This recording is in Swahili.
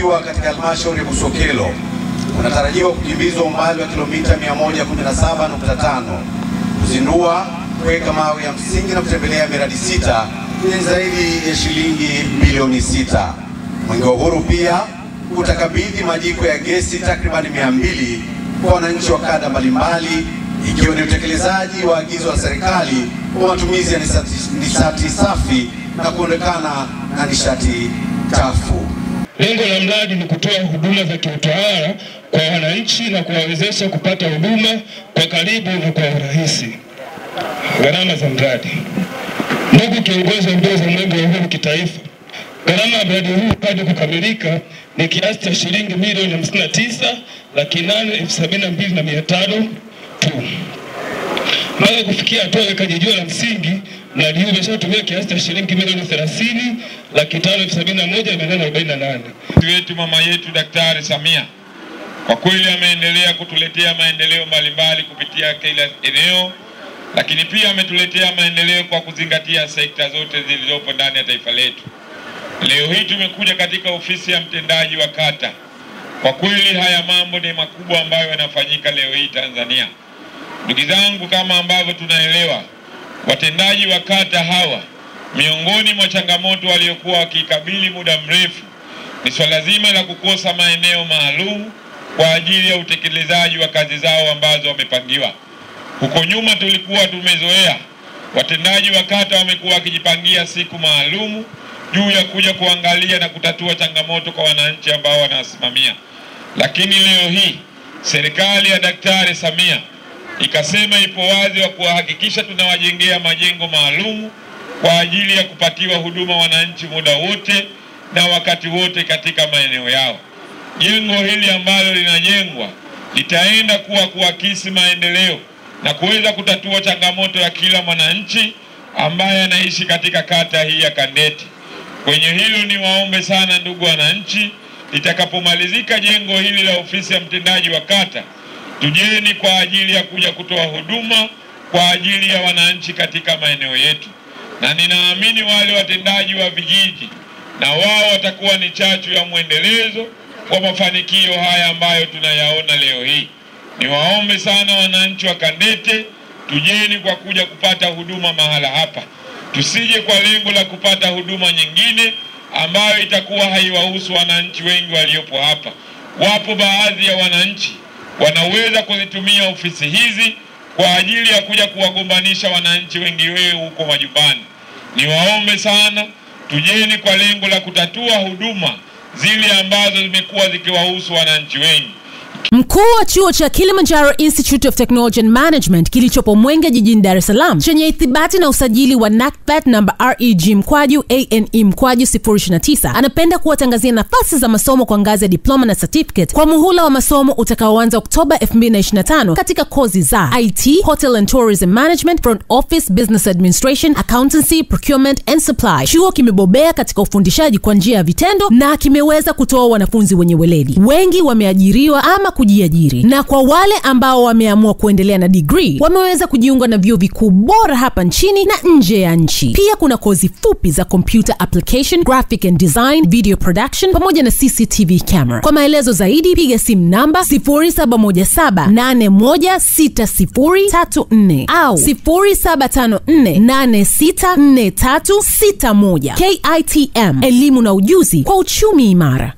ukiwa katika halmashauri ya Busokelo unatarajiwa kukimbizwa umbali wa kilomita 117.5, kuzindua, kuweka mawe ya msingi na kutembelea miradi 6 yenye zaidi ya shilingi bilioni 6. Mwenge wa Uhuru pia utakabidhi majiko ya gesi takriban 200 kwa wananchi wa kada mbalimbali, ikiwa ni utekelezaji wa agizo la serikali kwa matumizi ya nishati safi na kuondokana na nishati chafu. Lengo la mradi ni kutoa huduma za kiutawala kwa wananchi na kuwawezesha kupata huduma kwa karibu na kwa urahisi. Gharama za mradi. Ndugu kiongozi wa mbio za Mwenge wa Uhuru kitaifa, gharama ya mradi huu hadi kukamilika ni kiasi cha shilingi milioni 59,872,500 tu. Mpaka kufikia hatua ya kujijua la msingi, mradi huu umeshatumia kiasi cha shilingi milioni 30,571,848. Wetu mama yetu Daktari Samia kwa kweli ameendelea kutuletea maendeleo mbalimbali kupitia kila eneo, lakini pia ametuletea maendeleo kwa kuzingatia sekta zote zilizopo ndani ya taifa letu. Leo hii tumekuja katika ofisi ya mtendaji wa kata. Kwa kweli haya mambo ni makubwa ambayo yanafanyika leo hii Tanzania. Ndugu zangu, kama ambavyo tunaelewa, watendaji wa kata hawa, miongoni mwa changamoto waliokuwa wakikabili muda mrefu ni swala zima la kukosa maeneo maalum kwa ajili ya utekelezaji wa kazi zao ambazo wamepangiwa. Huko nyuma tulikuwa tumezoea watendaji wa kata wamekuwa wakijipangia siku maalum juu ya kuja kuangalia na kutatua changamoto kwa wananchi ambao wanasimamia. Lakini leo hii serikali ya Daktari Samia ikasema ipo wazi wa kuhakikisha tunawajengea majengo maalum kwa ajili ya kupatiwa huduma wananchi muda wote na wakati wote katika maeneo yao. Jengo hili ambalo linajengwa litaenda kuwa kuakisi maendeleo na kuweza kutatua changamoto ya kila mwananchi ambaye anaishi katika kata hii ya Kandeti. Kwenye hilo ni waombe sana ndugu wananchi, litakapomalizika jengo hili la ofisi ya mtendaji wa kata, tujeni kwa ajili ya kuja kutoa huduma kwa ajili ya wananchi katika maeneo yetu. Na ninaamini wale watendaji wa vijiji na wao watakuwa ni chachu ya mwendelezo wa mafanikio haya ambayo tunayaona leo hii. Niwaombe sana wananchi wa Kandete, tujeni kwa kuja kupata huduma mahala hapa. Tusije kwa lengo la kupata huduma nyingine ambayo itakuwa haiwahusu wananchi wengi waliopo hapa. Wapo baadhi ya wananchi wanaweza kuzitumia ofisi hizi kwa ajili ya kuja kuwagombanisha wananchi wengi huko majumbani. Niwaombe sana, tujeni kwa lengo la kutatua huduma zile ambazo zimekuwa zikiwahusu wananchi wengi. Mkuu wa chuo cha Kilimanjaro Institute of Technology and Management kilichopo Mwenge jijini Dar es Salaam chenye ithibati na usajili wa NACPAT namba REG/ANE/029 anapenda kuwatangazia nafasi za masomo kwa ngazi ya diploma na certificate kwa muhula wa masomo utakaoanza Oktoba 2025 katika kozi za IT, Hotel and Tourism Management, Front Office, Business Administration, Accountancy, Procurement and Supply. Chuo kimebobea katika ufundishaji kwa njia ya vitendo na kimeweza kutoa wanafunzi wenye weledi. Wengi wameajiriwa ama kujiajiri, na kwa wale ambao wameamua kuendelea na degree wameweza kujiunga na vyuo vikuu bora hapa nchini na nje ya nchi. Pia kuna kozi fupi za computer application, graphic and design, video production pamoja na CCTV camera. Kwa maelezo zaidi piga simu namba 0717816034 au 0754864361. KITM, elimu na ujuzi kwa uchumi imara.